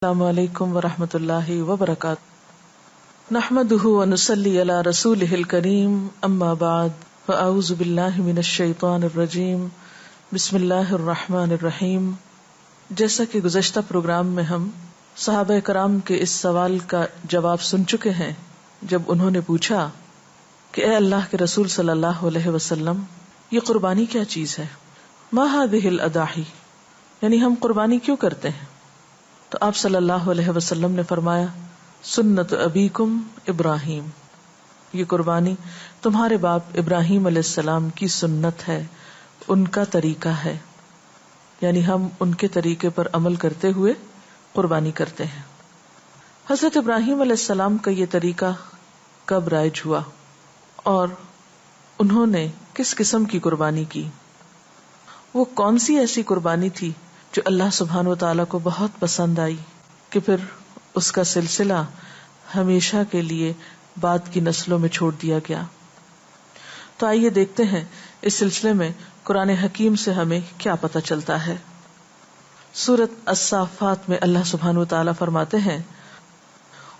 السلام علیکم ورحمۃ اللہ وبرکاتہ نحمده ونصلی علی رسولہ الکریم اما بعد فاعوذ باللہ من الشیطان الرجیم بسم اللہ الرحمن الرحیم۔ جیسا کہ گزشتہ پروگرام میں ہم صحابہ کرام کے اس سوال کا جواب سن چکے ہیں جب انہوں نے پوچھا کہ اے اللہ کے رسول صلی اللہ علیہ وسلم، یہ قربانی کیا چیز ہے؟ ما هذه الاضاحی، یعنی ہم قربانی کیوں کرتے ہیں؟ تو آپ صلی اللہ علیہ وسلم نے فرمایا سنت ابیکم ابراہیم، یہ قربانی تمہارے باپ ابراہیم علیہ السلام کی سنت ہے، ان کا طریقہ ہے، یعنی ہم ان کے طریقے پر عمل کرتے ہوئے قربانی کرتے ہیں۔ حضرت ابراہیم علیہ السلام کا یہ طریقہ کب رائج ہوا اور انہوں نے کس قسم کی قربانی کی؟ وہ کون سی ایسی قربانی تھی جو اللہ سبحانہ وتعالی کو بہت پسند آئی کہ پھر اس کا سلسلہ ہمیشہ کے لیے بعد کی نسلوں میں چھوڑ دیا گیا؟ تو آئیے دیکھتے ہیں اس سلسلے میں قرآن حکیم سے ہمیں کیا پتہ چلتا ہے۔ سورۃ الصافات میں اللہ سبحانہ وتعالی فرماتے ہیں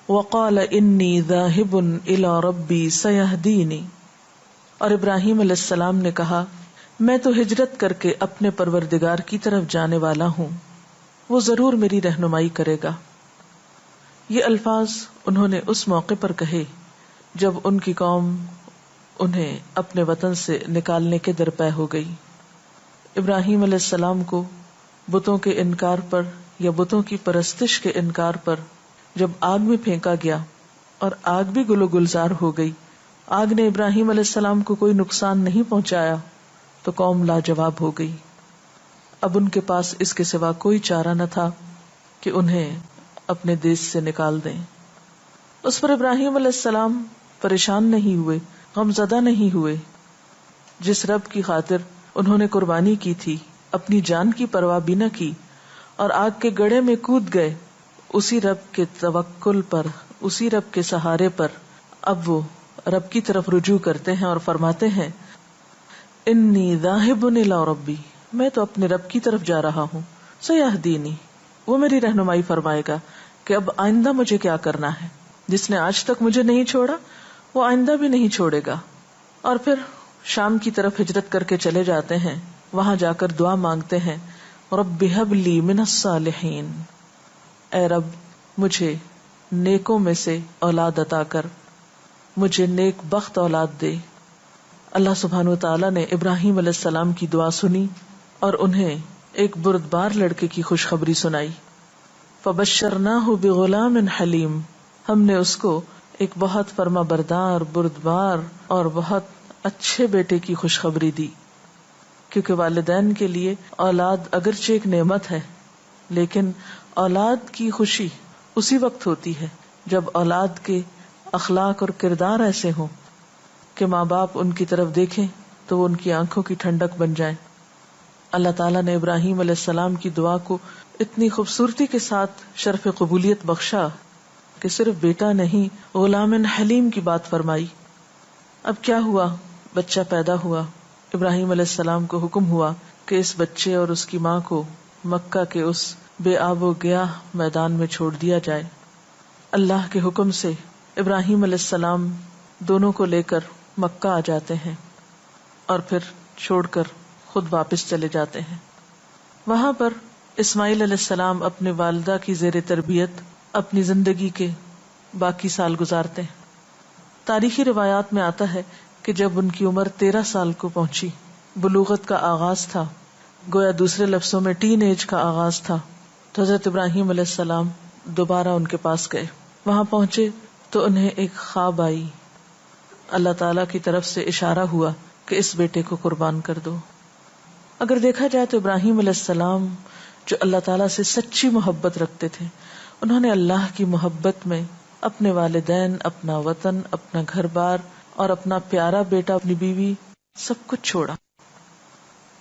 وَقَالَ إِنِّي ذَاهِبٌ إِلَىٰ رَبِّي سَيَهْدِينِ، اور ابراہیم علیہ السلام نے کہا میں تو ہجرت کر کے اپنے پروردگار کی طرف جانے والا ہوں، وہ ضرور میری رہنمائی کرے گا۔ یہ الفاظ انہوں نے اس موقع پر کہے جب ان کی قوم انہیں اپنے وطن سے نکالنے کے درپے ہو گئی۔ ابراہیم علیہ السلام کو بتوں کے انکار پر یا بتوں کی پرستش کے انکار پر جب آگ میں پھینکا گیا اور آگ بھی گل و گلزار ہو گئی، آگ نے ابراہیم علیہ السلام کو کوئی نقصان نہیں پہنچایا تو قوم لاجواب ہو گئی۔ اب ان کے پاس اس کے سوا کوئی چارہ نہ تھا کہ انہیں اپنے دیش سے نکال دیں۔ اس پر ابراہیم علیہ السلام پریشان نہیں ہوئے، غم زدہ نہیں ہوئے۔ جس رب کی خاطر انہوں نے قربانی کی تھی، اپنی جان کی پرواہ بھی نہ کی اور آگ کے گڑھے میں کود گئے، اسی رب کے توکل پر، اسی رب کے سہارے پر اب وہ رب کی طرف رجوع کرتے ہیں اور فرماتے ہیں انی ذاہب الی ربی، میں تو اپنے رب کی طرف جا رہا ہوں، سیہدینی، وہ میری رہنمائی فرمائے گا کہ اب آئندہ مجھے کیا کرنا ہے۔ جس نے آج تک مجھے نہیں چھوڑا وہ آئندہ بھی نہیں چھوڑے گا۔ اور پھر شام کی طرف ہجرت کر کے چلے جاتے ہیں، وہاں جا کر دعا مانگتے ہیں رب ھب لی من الصالحین، اے رب مجھے نیکوں میں سے اولاد عطا کر، مجھے نیک بخت اولاد دے۔ اللہ سبحانہ وتعالی نے ابراہیم علیہ السلام کی دعا سنی اور انہیں ایک بردبار لڑکے کی خوشخبری سنائی۔ فبشرناہ بغلام حلیم، ہم نے اس کو ایک بہت فرما بردار، بردبار اور بہت اچھے بیٹے کی خوشخبری دی، کیونکہ والدین کے لیے اولاد اگرچہ ایک نعمت ہے لیکن اولاد کی خوشی اسی وقت ہوتی ہے جب اولاد کے اخلاق اور کردار ایسے ہوں کہ ماں باپ ان کی طرف دیکھیں تو وہ ان کی آنکھوں کی ٹھنڈک بن جائیں۔ اللہ تعالیٰ نے ابراہیم علیہ السلام کی دعا کو اتنی خوبصورتی کے ساتھ شرف قبولیت بخشا کہ صرف بیٹا نہیں، غلام حلیم کی بات فرمائی۔ اب کیا ہوا؟ بچہ پیدا ہوا۔ ابراہیم علیہ السلام کو حکم ہوا کہ اس بچے اور اس کی ماں کو مکہ کے اس بے آب و گیاہ میدان میں چھوڑ دیا جائے۔ اللہ کے حکم سے ابراہیم علیہ السلام دونوں کو لے کر مکہ آ جاتے ہیں اور پھر چھوڑ کر خود واپس چلے جاتے ہیں۔ وہاں پر اسماعیل علیہ السلام اپنے والدہ کی زیر تربیت اپنی زندگی کے باقی سال گزارتے ہیں۔ تاریخی روایات میں آتا ہے کہ جب ان کی عمر 13 سال کو پہنچی، بلوغت کا آغاز تھا، گویا دوسرے لفظوں میں ٹین ایج کا آغاز تھا، تو حضرت ابراہیم علیہ السلام دوبارہ ان کے پاس گئے۔ وہاں پہنچے تو انہیں ایک خواب آئی، اللہ تعالی کی طرف سے اشارہ ہوا کہ اس بیٹے کو قربان کر دو۔ اگر دیکھا جائے تو ابراہیم علیہ السلام جو اللہ تعالیٰ سے سچی محبت رکھتے تھے، انہوں نے اللہ کی محبت میں اپنے والدین، اپنا وطن، اپنا گھر بار اور اپنا پیارا بیٹا، اپنی بیوی، سب کچھ چھوڑا۔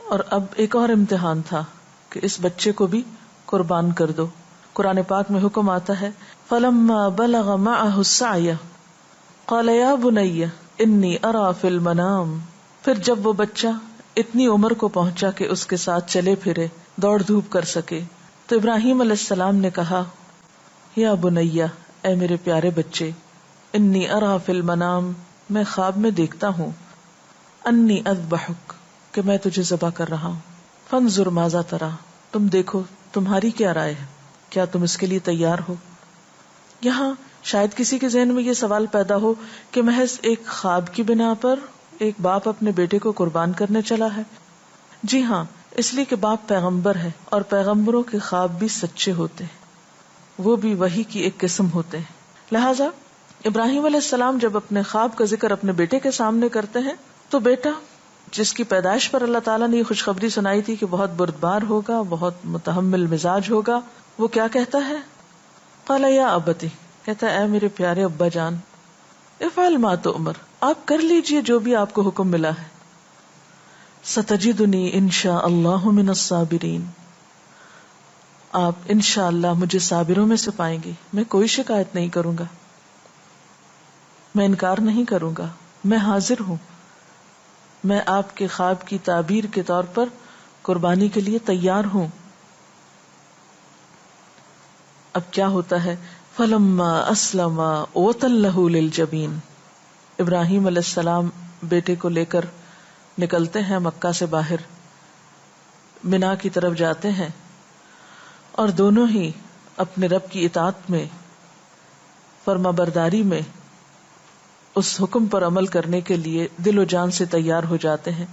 اور اب ایک اور امتحان تھا کہ اس بچے کو بھی قربان کر دو۔ قرآن پاک میں حکم آتا ہے فَلَمَّا بَلَغَ مَعَهُ السَّعْيَ قَالَ يَا بُنَيَّ إِنِّي أَرَىٰ فِي الْمَنَامِ، پھر جب وہ بچہ اتنی عمر کو پہنچا کہ اس کے ساتھ چلے پھرے، دوڑ دھوپ کر سکے، تو ابراہیم علیہ السلام نے کہا یا بنیا، اے میرے پیارے بچے، انی ارا فی المنام، میں خواب میں دیکھتا ہوں، انی اذبحک، کہ میں تجھے ذبح کر رہا ہوں، فانظر ماذا ترا، تم دیکھو تمہاری کیا رائے ہے، کیا تم اس کے لیے تیار ہو؟ یہاں شاید کسی کے ذہن میں یہ سوال پیدا ہو کہ محض ایک خواب کی بنا پر ایک باپ اپنے بیٹے کو قربان کرنے چلا ہے۔ جی ہاں، اس لیے کہ باپ پیغمبر ہے اور پیغمبروں کے خواب بھی سچے ہوتے ہیں، وہ بھی وحی کی ایک قسم ہوتے ہیں۔ لہذا ابراہیم علیہ السلام جب اپنے خواب کا ذکر اپنے بیٹے کے سامنے کرتے ہیں تو بیٹا، جس کی پیدائش پر اللہ تعالیٰ نے یہ خوشخبری سنائی تھی کہ بہت بردبار ہوگا، بہت متحمل مزاج ہوگا، وہ کیا کہتا ہے؟ قال یا ابتی، کہتا ہے اے میرے پیارے ابا جان، افعل ما تؤمر، آپ کر لیجئے جو بھی آپ کو حکم ملا ہے، ستجدنی انشاء اللہ من الصابرین، آپ انشاءاللہ مجھے صابروں میں سے پائیں گے، میں کوئی شکایت نہیں کروں گا، میں انکار نہیں کروں گا، میں حاضر ہوں، میں آپ کے خواب کی تعبیر کے طور پر قربانی کے لیے تیار ہوں۔ اب کیا ہوتا ہے؟ فلما اسلم وتلہ للجبین، ابراہیم علیہ السلام بیٹے کو لے کر نکلتے ہیں مکہ سے باہر، منا کی طرف جاتے ہیں، اور دونوں ہی اپنے رب کی اطاعت میں، فرما برداری میں، اس حکم پر عمل کرنے کے لیے دل و جان سے تیار ہو جاتے ہیں۔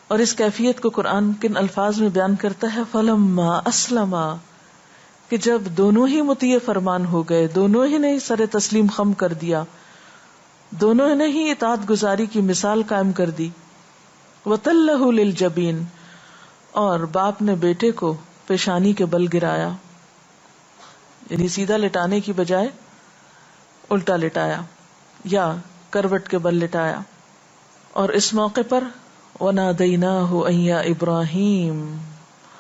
اور اس کیفیت کو قرآن کن الفاظ میں بیان کرتا ہے؟ فلما اسلما، کہ جب دونوں ہی مطیع فرمان ہو گئے، دونوں ہی نے سر تسلیم خم کر دیا، دونوں نے ہی اطاعت گزاری کی مثال قائم کر دی۔ وَتَلَّهُ لِلْجَبِينِ، اور باپ نے بیٹے کو پیشانی کے بل گرایا، یعنی سیدھا لٹانے کی بجائے الٹا لٹایا یا کروٹ کے بل لٹایا۔ اور اس موقع پر وَنَادَيْنَاهُ أَن يَا إِبْرَاهِيمُ،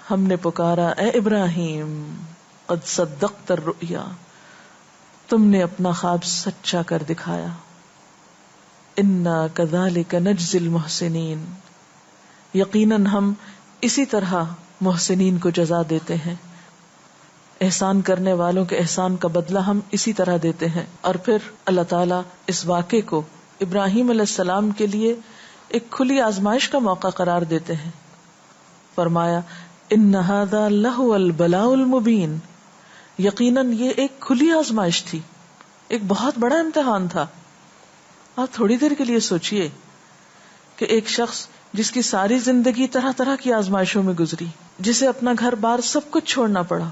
ہم نے پکارا اے ابراہیم، قد صدقت الرؤیا، تم نے اپنا خواب سچا کر دکھایا، انا کذالک نجزی المحسنین، یقیناً ہم اسی طرح محسنین کو جزا دیتے ہیں، احسان کرنے والوں کے احسان کا بدلہ ہم اسی طرح دیتے ہیں۔ اور پھر اللہ تعالیٰ اس واقعے کو ابراہیم علیہ السلام کے لیے ایک کھلی آزمائش کا موقع قرار دیتے ہیں۔ فرمایا ان ھذا لہو البلاء المبین، یقیناً یہ ایک کھلی آزمائش تھی، ایک بہت بڑا امتحان تھا۔ آپ تھوڑی دیر کے لیے سوچئے کہ ایک شخص جس کی ساری زندگی طرح طرح کی آزمائشوں میں گزری، جسے اپنا گھر بار سب کچھ چھوڑنا پڑا،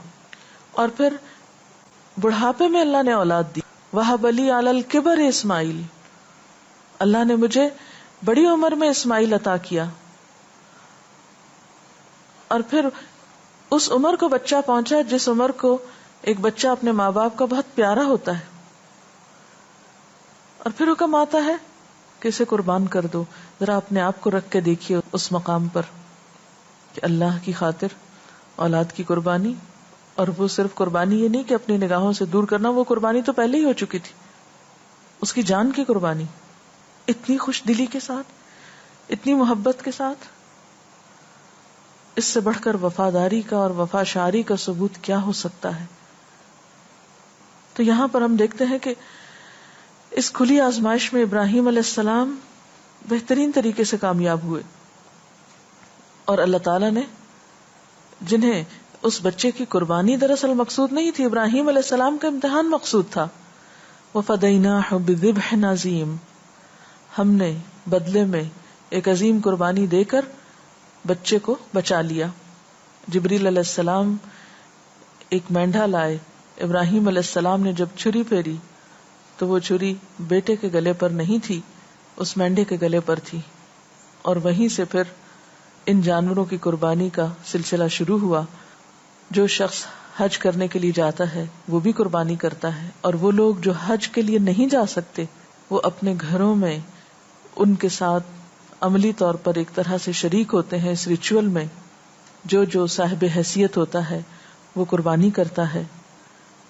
اور پھر بڑھاپے میں اللہ نے اولاد دی، وَھَبَ لِی عَلَى الْكِبَرِ اسماعیل، اللہ نے مجھے بڑی عمر میں اسماعیل عطا کیا، اور پھر اس عمر کو بچہ پہنچا جس عمر کو ایک بچہ اپنے ماں باپ کا بہت پیارا ہوتا ہے، اور پھر حکم آتا ہے کہ اسے قربان کر دو۔ ذرا اپنے آپ کو رکھ کے دیکھیے اس مقام پر کہ اللہ کی خاطر اولاد کی قربانی، اور وہ صرف قربانی یہ نہیں کہ اپنی نگاہوں سے دور کرنا، وہ قربانی تو پہلے ہی ہو چکی تھی، اس کی جان کی قربانی، اتنی خوش دلی کے ساتھ، اتنی محبت کے ساتھ۔ اس سے بڑھ کر وفاداری کا اور وفا شعری کا ثبوت کیا ہو سکتا ہے؟ تو یہاں پر ہم دیکھتے ہیں کہ اس کھلی آزمائش میں ابراہیم علیہ السلام بہترین طریقے سے کامیاب ہوئے، اور اللہ تعالیٰ نے جنہیں اس بچے کی قربانی دراصل مقصود نہیں تھی، ابراہیم علیہ السلام کا امتحان مقصود تھا، وَفَدَيْنَاهُ بِذِبْحٍ عَظِيمٍ، ہم نے بدلے میں ایک عظیم قربانی دے کر بچے کو بچا لیا۔ جبریل علیہ السلام ایک مینڈھا لائے، ابراہیم علیہ السلام نے جب چھری پھیری تو وہ چھری بیٹے کے گلے پر نہیں تھی، اس مینڈھے کے گلے پر تھی، اور وہیں سے پھر ان جانوروں کی قربانی کا سلسلہ شروع ہوا۔ جو شخص حج کرنے کے لیے جاتا ہے وہ بھی قربانی کرتا ہے، اور وہ لوگ جو حج کے لیے نہیں جا سکتے وہ اپنے گھروں میں ان کے ساتھ عملی طور پر ایک طرح سے شریک ہوتے ہیں اس ریچول میں۔ جو صاحب حیثیت ہوتا ہے وہ قربانی کرتا ہے،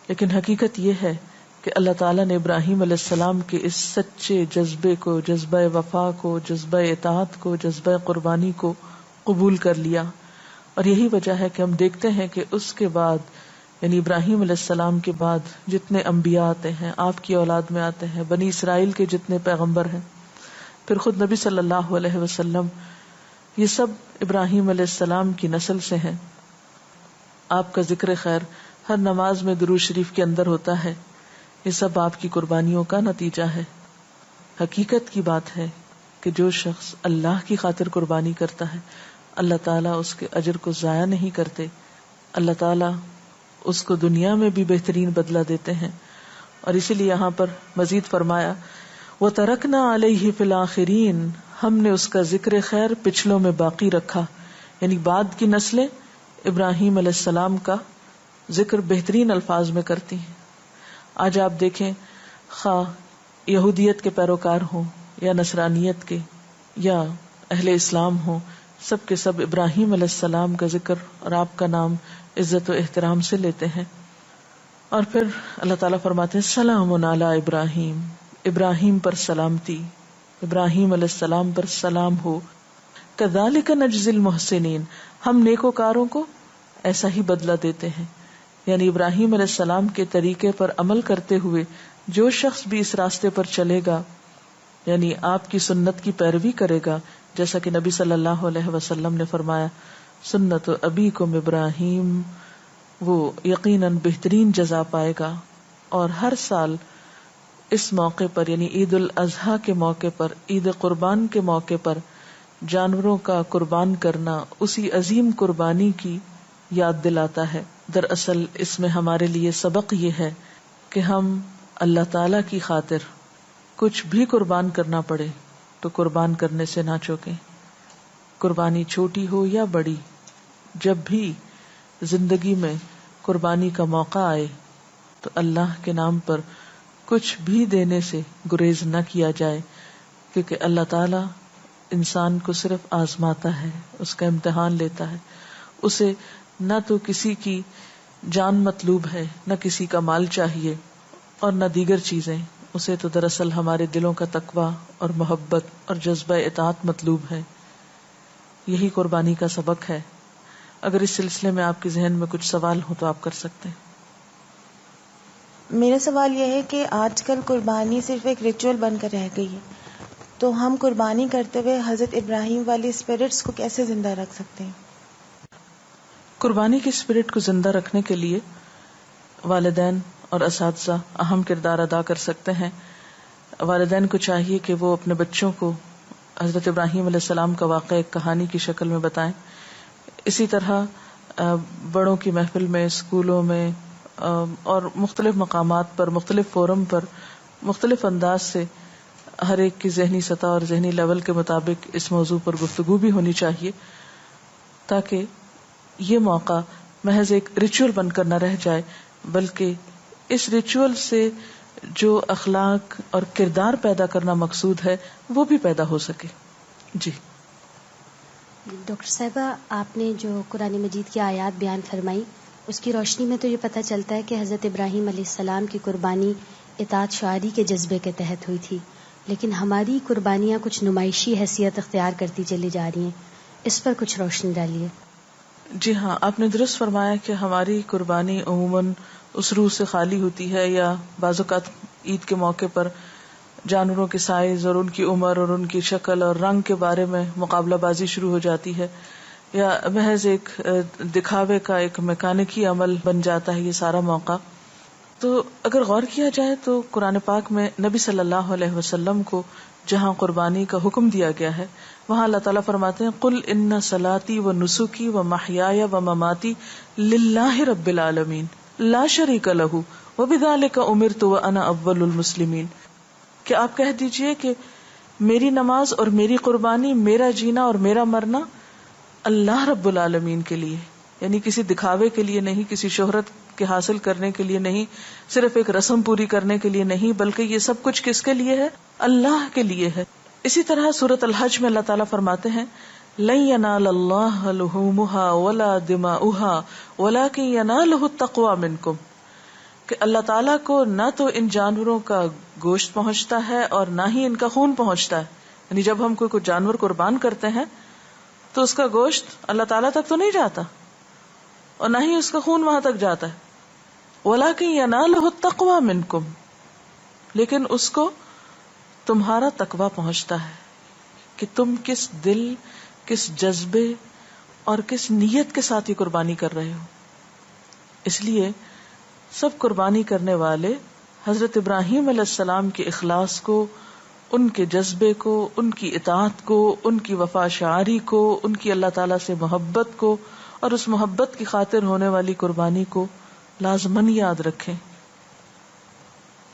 لیکن حقیقت یہ ہے کہ اللہ تعالیٰ نے ابراہیم علیہ السلام کے اس سچے جذبے کو، جذبہ وفا کو، جذبہ اطاعت کو، جذبہ قربانی کو قبول کر لیا، اور یہی وجہ ہے کہ ہم دیکھتے ہیں کہ اس کے بعد یعنی ابراہیم علیہ السلام کے بعد جتنے انبیاء آتے ہیں، آپ کی اولاد میں آتے ہیں، بنی اسرائیل کے جتنے پیغمبر ہیں، پھر خود نبی صلی اللہ علیہ وسلم، یہ سب ابراہیم علیہ السلام کی نسل سے ہیں. آپ کا ذکر خیر ہر نماز میں درود شریف کے اندر ہوتا ہے. یہ سب آپ کی قربانیوں کا نتیجہ ہے. حقیقت کی بات ہے کہ جو شخص اللہ کی خاطر قربانی کرتا ہے، اللہ تعالیٰ اس کے اجر کو ضائع نہیں کرتے. اللہ تعالیٰ اس کو دنیا میں بھی بہترین بدلہ دیتے ہیں. اور اسی لیے یہاں پر مزید فرمایا وَتَرَكْنَا عَلَيْهِ فِي الْآخِرِينَ، ہم نے اس کا ذکر خیر پچھلوں میں باقی رکھا. یعنی بعد کی نسلیں ابراہیم علیہ السلام کا ذکر بہترین الفاظ میں کرتی ہیں. آج آپ دیکھیں، خواہ یہودیت کے پیروکار ہوں یا نصرانیت کے یا اہل اسلام ہوں، سب کے سب ابراہیم علیہ السلام کا ذکر اور آپ کا نام عزت و احترام سے لیتے ہیں. اور پھر اللہ تعالیٰ فرماتے ہیں سلام علی ابراہیم، ابراہیم پر سلامتی، ابراہیم علیہ السلام پر سلام ہو. کذالک نجزی المحسنین، ہم نیکوکاروں کو ایسا ہی بدلہ دیتے ہیں. یعنی ابراہیم علیہ السلام کے طریقے پر عمل کرتے ہوئے جو شخص بھی اس راستے پر چلے گا، یعنی آپ کی سنت کی پیروی کرے گا، جیسا کہ نبی صلی اللہ علیہ وسلم نے فرمایا سنت ابیکم ابراہیم، وہ یقیناً بہترین جزا پائے گا. اور ہر سال اس موقع پر، یعنی عید الاضحیٰ کے موقع پر، عید قربان کے موقع پر جانوروں کا قربان کرنا اسی عظیم قربانی کی یاد دلاتا ہے. دراصل اس میں ہمارے لیے سبق یہ ہے کہ ہم اللہ تعالی کی خاطر کچھ بھی قربان کرنا پڑے تو قربان کرنے سے نہ چوکیں. قربانی چھوٹی ہو یا بڑی، جب بھی زندگی میں قربانی کا موقع آئے تو اللہ کے نام پر کچھ بھی دینے سے گریز نہ کیا جائے، کیونکہ اللہ تعالی انسان کو صرف آزماتا ہے، اس کا امتحان لیتا ہے. اسے نہ تو کسی کی جان مطلوب ہے، نہ کسی کا مال چاہیے اور نہ دیگر چیزیں. اسے تو دراصل ہمارے دلوں کا تقویٰ اور محبت اور جذبہ اطاعت مطلوب ہے. یہی قربانی کا سبق ہے. اگر اس سلسلے میں آپ کے ذہن میں کچھ سوال ہو تو آپ کر سکتے ہیں. میرا سوال یہ ہے کہ آج کل قربانی صرف ایک ریچول بن کر رہ گئی ہے، تو ہم قربانی کرتے ہوئے حضرت ابراہیم والی اسپرٹس کو کیسے زندہ رکھ سکتے ہیں؟ قربانی کی اسپرٹ کو زندہ رکھنے کے لیے والدین اور اساتذہ اہم کردار ادا کر سکتے ہیں. والدین کو چاہیے کہ وہ اپنے بچوں کو حضرت ابراہیم علیہ السلام کا واقعہ ایک کہانی کی شکل میں بتائیں. اسی طرح بڑوں کی محفل میں، اسکولوں میں اور مختلف مقامات پر، مختلف فورم پر مختلف انداز سے ہر ایک کی ذہنی سطح اور ذہنی لیول کے مطابق اس موضوع پر گفتگو بھی ہونی چاہیے، تاکہ یہ موقع محض ایک ریچول بن کر نہ رہ جائے، بلکہ اس ریچول سے جو اخلاق اور کردار پیدا کرنا مقصود ہے وہ بھی پیدا ہو سکے. جی ڈاکٹر صاحبہ، آپ نے جو قرآن مجید کی آیات بیان فرمائی، اس کی روشنی میں تو یہ پتہ چلتا ہے کہ حضرت ابراہیم علیہ السلام کی قربانی اطاعت شعاری کے جذبے کے تحت ہوئی تھی، لیکن ہماری قربانیاں کچھ نمائشی حیثیت اختیار کرتی چلی جا رہی ہیں. اس پر کچھ روشنی ڈالیے. جی ہاں، آپ نے درست فرمایا کہ ہماری قربانی عموماً اس روح سے خالی ہوتی ہے، یا بعض اوقات عید کے موقع پر جانوروں کے سائز اور ان کی عمر اور ان کی شکل اور رنگ کے بارے میں مقابلہ بازی شروع ہو جاتی ہے، یا محض ایک دکھاوے کا ایک میکانکی عمل بن جاتا ہے یہ سارا موقع. تو اگر غور کیا جائے تو قرآن پاک میں نبی صلی اللہ علیہ وسلم کو جہاں قربانی کا حکم دیا گیا ہے وہاں اللہ تعالیٰ فرماتے ہیں قل ان صلاتی و نسکی و محیای و مماتی للہ رب العالمین لا شریک لہ وبذالک امرت وانا اول المسلمین، کہ آپ کہہ دیجئے کہ میری نماز اور میری قربانی، میرا جینا اور میرا مرنا اللہ رب العالمین کے لیے، یعنی کسی دکھاوے کے لیے نہیں، کسی شہرت کے حاصل کرنے کے لیے نہیں، صرف ایک رسم پوری کرنے کے لیے نہیں، بلکہ یہ سب کچھ کس کے لیے ہے؟ اللہ کے لیے ہے. اسی طرح سورۃ الحج میں اللہ تعالیٰ فرماتے ہیں لن ینال اللہ لحومها ولا دماؤها ولکن ینالہ التقوی منکم، کہ اللہ تعالیٰ کو نہ تو ان جانوروں کا گوشت پہنچتا ہے اور نہ ہی ان کا خون پہنچتا ہے. یعنی جب ہم کوئی جانور قربان کرتے ہیں تو اس کا گوشت اللہ تعالیٰ تک تو نہیں جاتا اور نہ ہی اس کا خون وہاں تک جاتا ہے، وَلَكِنْ يَنَالُهُ التَّقْوَى مِنْكُمْ، لیکن اس کو تمہارا تقوی پہنچتا ہے کہ تم کس دل، کس جذبے اور کس نیت کے ساتھ یہ قربانی کر رہے ہو۔ اس لیے سب قربانی کرنے والے حضرت ابراہیم علیہ السلام کے اخلاص کو، ان کے جذبے کو، ان کی اطاعت کو، ان کی وفا شعاری کو، ان کی اللہ تعالیٰ سے محبت کو اور اس محبت کی خاطر ہونے والی قربانی کو لازماً یاد رکھیں،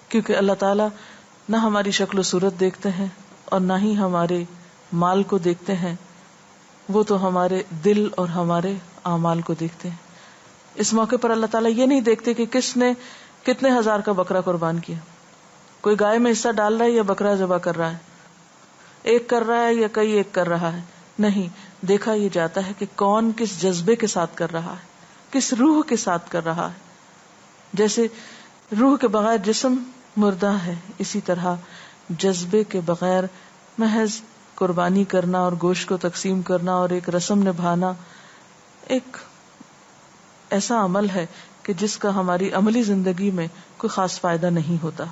کیونکہ اللہ تعالیٰ نہ ہماری شکل و صورت دیکھتے ہیں اور نہ ہی ہمارے مال کو دیکھتے ہیں، وہ تو ہمارے دل اور ہمارے اعمال کو دیکھتے ہیں۔ اس موقع پر اللہ تعالیٰ یہ نہیں دیکھتے کہ کس نے کتنے ہزار کا بکرا قربان کیا، کوئی گائے میں حصہ ڈال رہا ہے یا بکرا ذبح کر رہا ہے، ایک کر رہا ہے یا کئی ایک کر رہا ہے، نہیں، دیکھا یہ جاتا ہے کہ کون کس جذبے کے ساتھ کر رہا ہے، کس روح کے ساتھ کر رہا ہے۔ جیسے روح کے بغیر جسم مردہ ہے، اسی طرح جذبے کے بغیر محض قربانی کرنا اور گوشت کو تقسیم کرنا اور ایک رسم نبھانا ایک ایسا عمل ہے کہ جس کا ہماری عملی زندگی میں کوئی خاص فائدہ نہیں ہوتا۔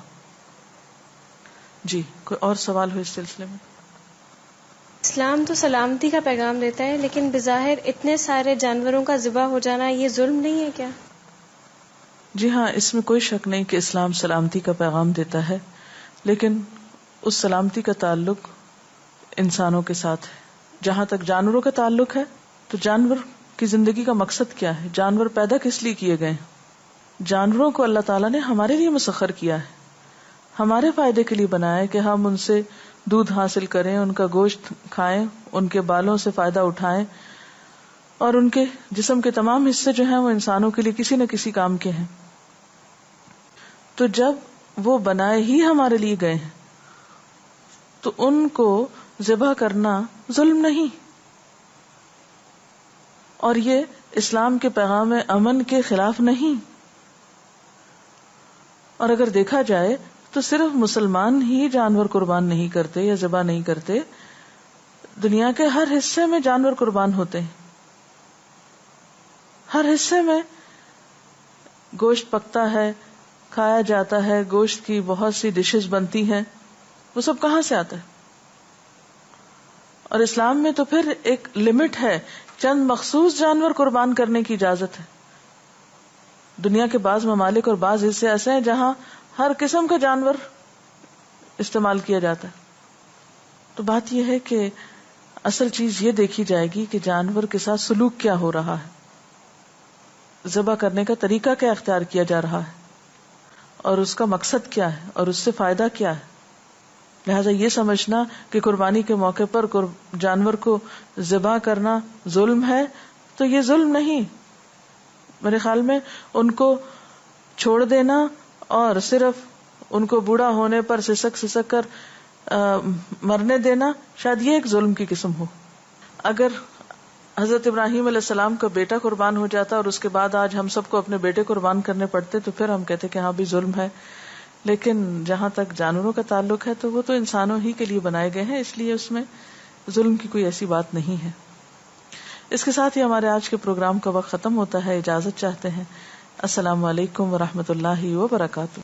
جی، کوئی اور سوال ہو اس سلسلے میں؟ اسلام تو سلامتی کا پیغام دیتا ہے، لیکن بظاہر اتنے سارے جانوروں کا ذبح ہو جانا یہ ظلم نہیں ہے کیا؟ جی ہاں، اس میں کوئی شک نہیں کہ اسلام سلامتی کا پیغام دیتا ہے، لیکن اس سلامتی کا تعلق انسانوں کے ساتھ ہے۔ جہاں تک جانوروں کا تعلق ہے تو جانور کی زندگی کا مقصد کیا ہے؟ جانور پیدا کس لیے کیے گئے؟ جانوروں کو اللہ تعالیٰ نے ہمارے لیے مسخر کیا ہے، ہمارے فائدے کے لیے بنایا ہے کہ ہم ان سے دودھ حاصل کریں، ان کا گوشت کھائیں، ان کے بالوں سے فائدہ اٹھائیں، اور ان کے جسم کے تمام حصے جو ہیں وہ انسانوں کے لیے کسی نہ کسی کام کے ہیں۔ تو جب وہ بنائے ہی ہمارے لیے گئے ہیں تو ان کو ذبح کرنا ظلم نہیں، اور یہ اسلام کے پیغام امن کے خلاف نہیں۔ اور اگر دیکھا جائے تو صرف مسلمان ہی جانور قربان نہیں کرتے یا ذبح نہیں کرتے، دنیا کے ہر حصے میں جانور قربان ہوتے ہیں، ہر حصے میں گوشت پکتا ہے، کھایا جاتا ہے، گوشت کی بہت سی ڈشز بنتی ہیں، وہ سب کہاں سے آتا ہے؟ اور اسلام میں تو پھر ایک لمٹ ہے، چند مخصوص جانور قربان کرنے کی اجازت ہے۔ دنیا کے بعض ممالک اور بعض حصے ایسے ہیں جہاں ہر قسم کا جانور استعمال کیا جاتا ہے۔ تو بات یہ ہے کہ اصل چیز یہ دیکھی جائے گی کہ جانور کے ساتھ سلوک کیا ہو رہا ہے، ذبح کرنے کا طریقہ کیا اختیار کیا جا رہا ہے، اور اس کا مقصد کیا ہے، اور اس سے فائدہ کیا ہے۔ لہذا یہ سمجھنا کہ قربانی کے موقع پر جانور کو ذبح کرنا ظلم ہے، تو یہ ظلم نہیں۔ میرے خیال میں ان کو چھوڑ دینا اور صرف ان کو بوڑھا ہونے پر سسک کر مرنے دینا، شاید یہ ایک ظلم کی قسم ہو۔ اگر حضرت ابراہیم علیہ السلام کا بیٹا قربان ہو جاتا اور اس کے بعد آج ہم سب کو اپنے بیٹے قربان کرنے پڑتے تو پھر ہم کہتے کہ ہاں بھی ظلم ہے، لیکن جہاں تک جانوروں کا تعلق ہے تو وہ تو انسانوں ہی کے لیے بنائے گئے ہیں، اس لیے اس میں ظلم کی کوئی ایسی بات نہیں ہے۔ اس کے ساتھ ہی ہمارے آج کے پروگرام کا وقت ختم ہوتا ہے، اجازت چاہتے ہیں۔ السلام علیکم ورحمۃ اللہ وبرکاتہ۔